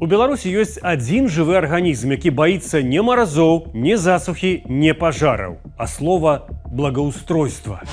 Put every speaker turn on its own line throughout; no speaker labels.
У Беларусі ёсць адзін жывы арганізм, які баіцца не маразоў, не засухі, не пажараў, а слова благоустройства.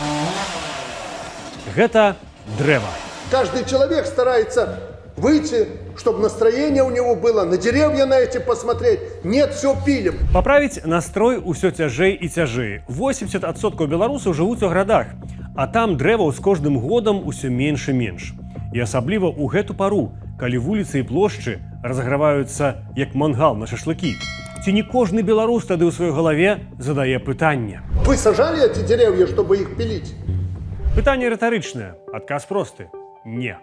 Гэта дрэва.
Каждый человек старается выйти, чтобы настроение у него было, на деревья на эти посмотреть. Нет, все пилим.
Паправіць настрой усё цяжэй і цяжэй. 80% беларусаў жывуць у гарадах, а там дрэваў з кожным годам усё менш і менш. І асабліва ў гэту пару, калі вуліцы і плошчы разаграваюцца як мангал на шашлыкі. Ці не кожны беларус тады ў сваёй галаве задае пытанне.
Вы сажали эти деревья, чтобы их пилить?
Пытанне рытарычнае, адказ просты. Не.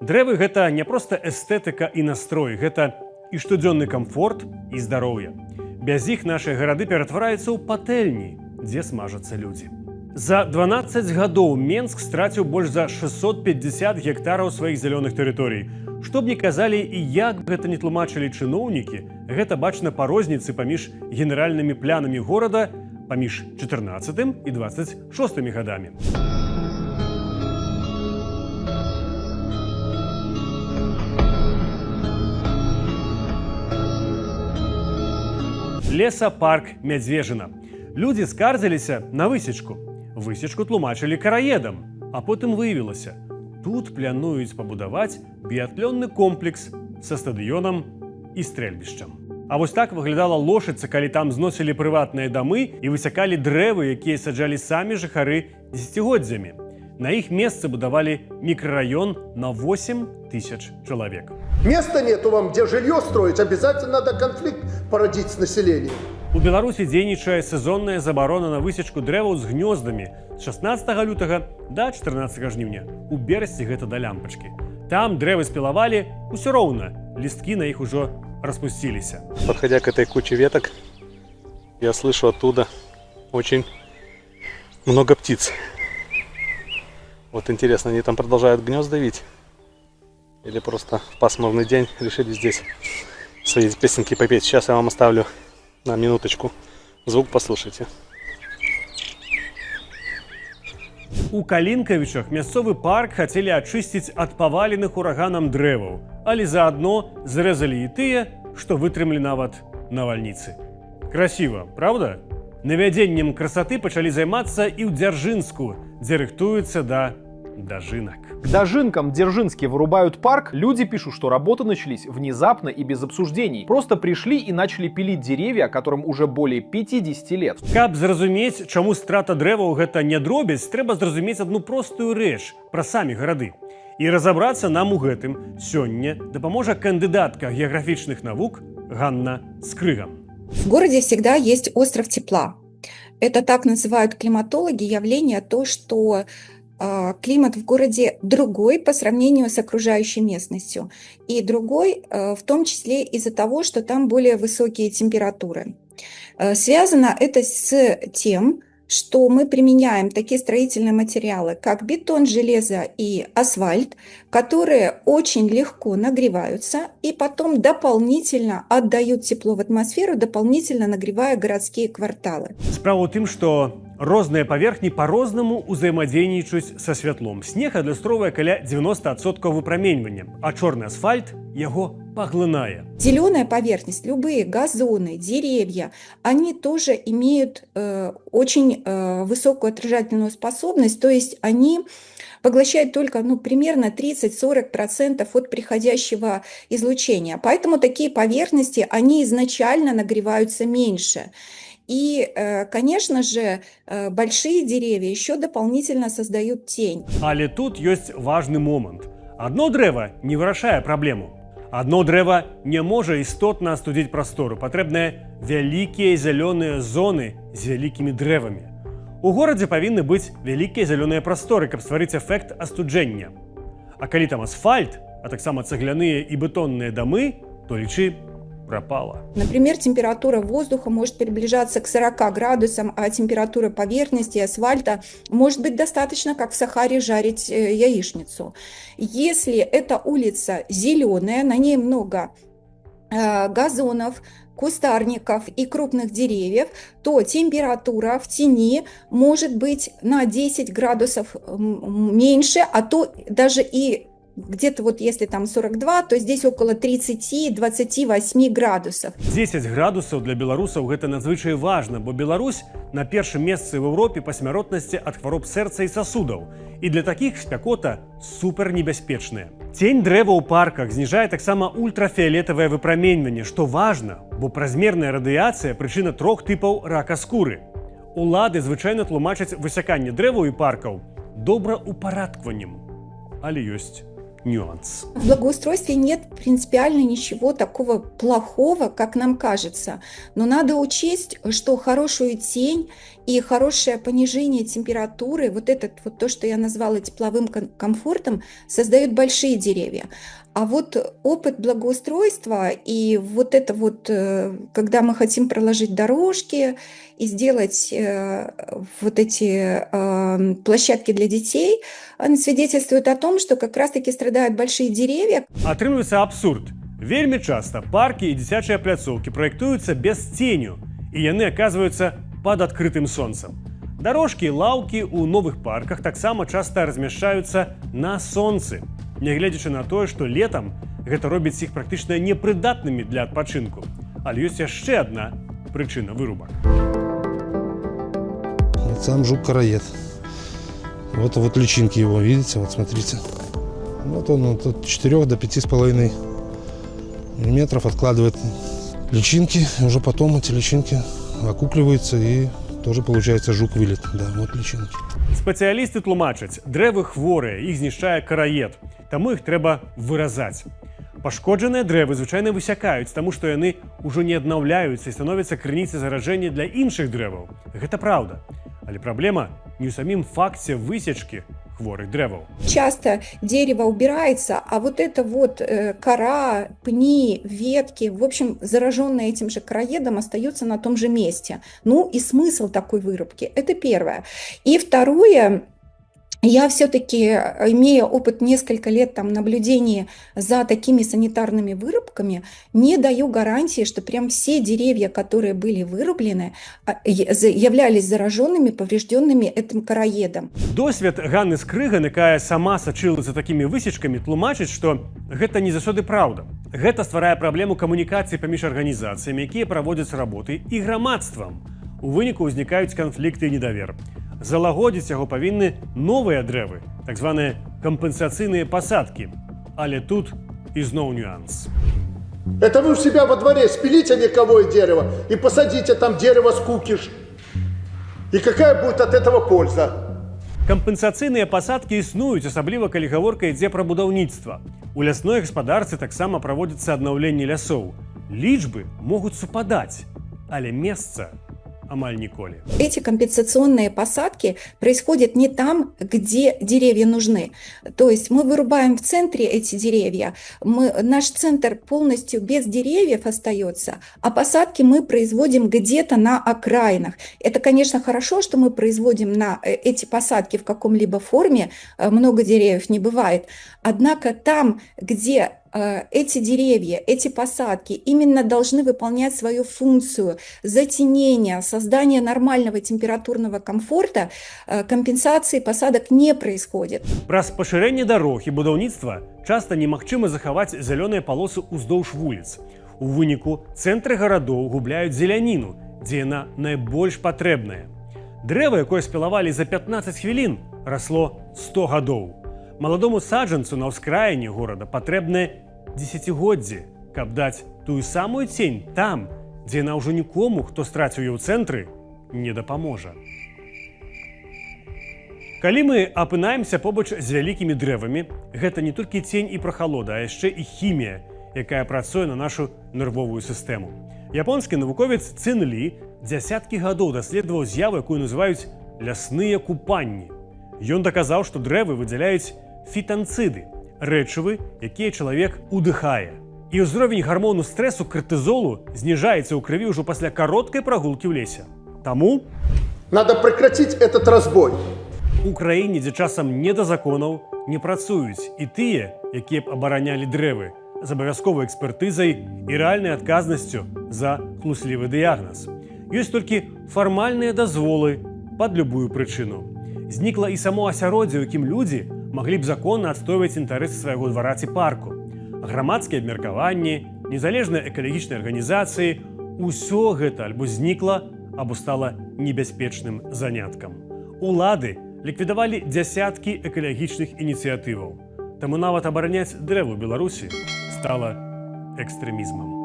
Дрэвы гэта не проста эстэтыка і настрой, гэта і штодзённы камфорт, і здароўе. Без іх нашыя гарады ператвараюцца ў патэльні, дзе смажацца людзі. За 12 гадоў Менск страціў больш за 650 гектараў сваіх зялёных тэрыторый. Што б ні казалі і як гэта не тлумачылі чыноўнікі, гэта бачна па розніцы паміж генеральнымі планамі горада паміж 14 і 26 гадамі. Лесапарк Мядзвежына. Людзі скардзіліся на высечку. Высечку тлумачылі караедам, а потым выявілася, тут плануюць пабудаваць біятлонны комплекс са стадыёнам і стрэльбішчам. А вось так выглядала Лошыца, калі там зносілі прыватныя дамы і высякалі дрэвы, якія саджалі самі жыхары дзесяцігоддзямі. На іх месцы будавалі мікрараён на 8 тысяч чалавек.
Места нету вам, где жилье строить, обязательно надо конфликт породить с населением.
У Беларусі дзейнічае сезонная забарона на высечку дрэваў з гнёздамі з 16 лютага да 14 жніўня. У берасці гэта да лямпачкі. Там дрэвы спілавалі, усё роўна, лісткі на іх ужо распусціліся.
Подходя к этой куче веток, я слышу оттуда очень много птиц. Вот интересно, они там продолжают гнезда вить? Или просто в пасмурный день решили здесь свои песенки попеть? Сейчас я вам оставлю на минуточку звук, послушайте.
У Калінкавічах мясцовы парк хацелі ачысціць ад паваленых ураганам дрэваў, але заадно зрэзалі і тыя, што вытрымлі нават навальніцы. Красіва, правда? Навядзеннем красоты пачалі займацца і ў Дзяржынску, дзе рыхтуюцца да дажынак.
К дожинкам Дзержинске вырубают парк, люди пишут, что работы начались внезапно и без обсуждений. Просто пришли и начали пилить деревья, которым уже более 50 лет.
Каб зразумець, чаму страта дрэваў гэта не дробязь, трэба зразумець одну простую рэч пра самі гарады. І разабрацца нам у гэтым сёння дапаможа кандыдатка геаграфічных навук Ганна Скрыга.
В городе всегда есть остров тепла. Это так называют климатологи явление то, что климат в городе другой по сравнению с окружающей местностью. И другой в том числе из-за того, что там более высокие температуры. Связано это с тем, что мы применяем такие строительные материалы, как бетон, железо и асфальт, которые очень легко нагреваются и потом дополнительно отдают тепло в атмосферу, дополнительно нагревая городские кварталы.
Справа ў тым, што розныя паверхні па-рознаму ўзаемадзейнічаюць са святлом. Снег адлюстроўвае каля 90% выпраменьвання, а чорны асфальт яго поглынае.
Зеленая поверхность, любые газоны, деревья, они тоже имеют очень высокую отражательную способность, то есть они поглощают только примерно 30-40% от приходящего излучения. Поэтому такие поверхности, они изначально нагреваются меньше. И, конечно же, большие деревья еще дополнительно создают тень.
Але тут ёсць важны момант. Адно дрэва не вырашае праблему. Адно дрэва не можа істотна астудзіць прастору. Патрэбныя вялікія зялёныя зоны з вялікімі дрэвамі. У горадзе павінны быць вялікія зялёныя прасторы, каб стварыць эфект астуджэння. А калі там асфальт, а таксама цэгляныя і бетонныя дамы, то лічы пропала.
Например, температура воздуха может приближаться к 40 градусам, а температура поверхности асфальта может быть достаточно, как в Сахаре, жарить яичницу. Если эта улица зеленая, на ней много газонов, кустарников и крупных деревьев, то температура в тени может быть на 10 градусов меньше, а то даже и где-то вот если там 42, то здесь около 30-28 градусов.
10 градусаў для беларусаў гэта надзвычай важна, бо Беларусь на першым месцы в Европе па смяротнасці ад хвароб сэрца і сасудаў. І для такіх спякота супернебяспечная. Тень дрэва ў парках зніжае таксама ультрафіолетавае выпраменьванне, што важна, бо празмерная радыяцыя прычына 3 тыпаў рака скуры. Улады звычайна тлумачаць высяканне дрэваў і паркаў добраўпарадкаваннем. Але ёсць нюанс.
В благоустройстве нет принципиально ничего такого плохого, как нам кажется. Но надо учесть, что хорошую тень и хорошее понижение температуры, вот то, что я назвала тепловым комфортом, создают большие деревья. А вот опыт благоустройства и вот это вот, когда мы хотим проложить дорожки и сделать вот эти площадки для детей, они свидетельствуют о том, что как раз-таки страдают большие деревья.
Атрымліваецца абсурд. Вельмі часта парки і дзіцячыя пляцоўкі праектуюцца без ценю, і яны аказваюцца пад адкрытым сонцам. Дорожкі і лаўкі ў новых парках таксама часта размяшчаюцца на сонцы, нягледзячы на тое, што летам гэта робіць іх практычна непрыдатнымі для адпачынку. Але ёсць яшчэ одна прычына вырубак.
Сам жук-караед. Вот личинки его, видите, вот смотрите. Вот он от 4 до 5,5 миллиметров откладывает личинки, и уже потом эти личинки окукливаются и тоже получается жук-вылет. Да, вот личинки.
Спецыялісты тлумачаць, дрэвы хворыя, іх знішчае караед, таму іх трэба выразаць. Пашкоджаныя дрэвы звычайна высякаюць, таму што яны ўжо не аднаўляюцца і становяцца крыніцай заражэння для іншых дрэваў. Гэта праўда. Але праблема не ў самім факце высечкі хворых дрэваў.
Часто дерево убирается, а вот это вот кора, пни, ветки, в общем, зараженные этим же короедом, остаются на том же месте. Ну и смысл такой вырубки. Это первое. И второе, я все-таки, имея опыт несколько лет там, наблюдения за такими санитарными вырубками, не даю гарантии, что прям все деревья, которые были вырублены, являлись зараженными, поврежденными этим короедом.
Досвед Ганны Скрыган, якая сама сачыла за такімі высечкамі, тлумачыць, што гэта не заўсёды праўда. Гэта стварае праблему камунікацыі паміж арганізацыямі, якія праводзяць работы, і грамадствам. У выніку ўзнікаюць канфлікты і недавер. Залагодзіць яго павінны новыя дрэвы, так званыя кампенсацыйныя пасадкі. Але тут ізноў нюанс.
Это вы у себя во дворе спилите вековое дерево и посадите там дерево с кукиш. И какая будет от этого польза?
Кампенсацыйныя пасадкі існуюць, асабліва калі гаворка ідзе пра будаўніцтва. У лясной гаспадарцы таксама праводзіцца аднаўленне лясоў. Лічбы могуць супадаць, але месца амаль ніколі.
Эти компенсационные посадки происходят не там, где деревья нужны. То есть мы вырубаем в центре эти деревья, наш центр полностью без деревьев остается, а посадки мы производим где-то на окраинах. Это, конечно, хорошо, что мы производим на эти посадки в каком-либо форме, много деревьев не бывает. Однако там, где эти деревья, эти посадки именно должны выполнять свою функцию затенения, создания нормального температурного комфорта, компенсации посадок не происходит.
Праз пашырэнне дарог і будаўніцтва часта немагчыма захаваць зялёныя палосы ўздоўж вуліц. У выніку цэнтры гарадоў губляюць зеляніну, дзе яна найбольш патрэбная. Дрэва, якое спілавалі за 15 хвілін, расло 100 гадоў. Маладому саджанцу на ўскраіне горада патрэбнае дзесяцігоддзі, каб даць тую самую цень там, дзе яна ўжо нікому, хто страціў яе ў цэнтры, не дапаможа. Калі мы апынаемся побач з вялікімі дрэвамі, гэта не толькі цень і прахалода, а яшчэ і хімія, якая працуе на нашу нервовую сістэму. Японскі навуковец Цин Лі дзясяткі гадоў даследаваў з'яву, якую называюць лясныя купанні. Ён даказаў, што дрэвы выдзяляюць фітанцыды, рэчывы, якія чалавек удыхае. І ўзровень гармону стрэсу картызолу зніжаецца ў крыві ўжо пасля кароткай прагулкі ў лесе. Таму
надо прекратить этот разбой.
У краіне, дзе часам не да законаў, не працуюць і тыя, якія б абаранялі дрэвы, з абавязковай экспертызай і рэальнай адказнасцю за хлуслівы дыягназ. Ёсць толькі фармальныя дазволы пад любую прычыну. Знікла і само асяроддзе, у якім людзі маглі б законна адстойваць інтарэсы свайго двара ці парку. Грамадскія абмеркаванні, незалежныя экалагічныя арганізацыі – усё гэта альбо знікла, або стала небяспечным заняткам. Улады ліквідавалі дзясяткі экалагічных ініцыятываў. Таму нават абараняць дрэвы ў Беларусі стала экстрэмізмам.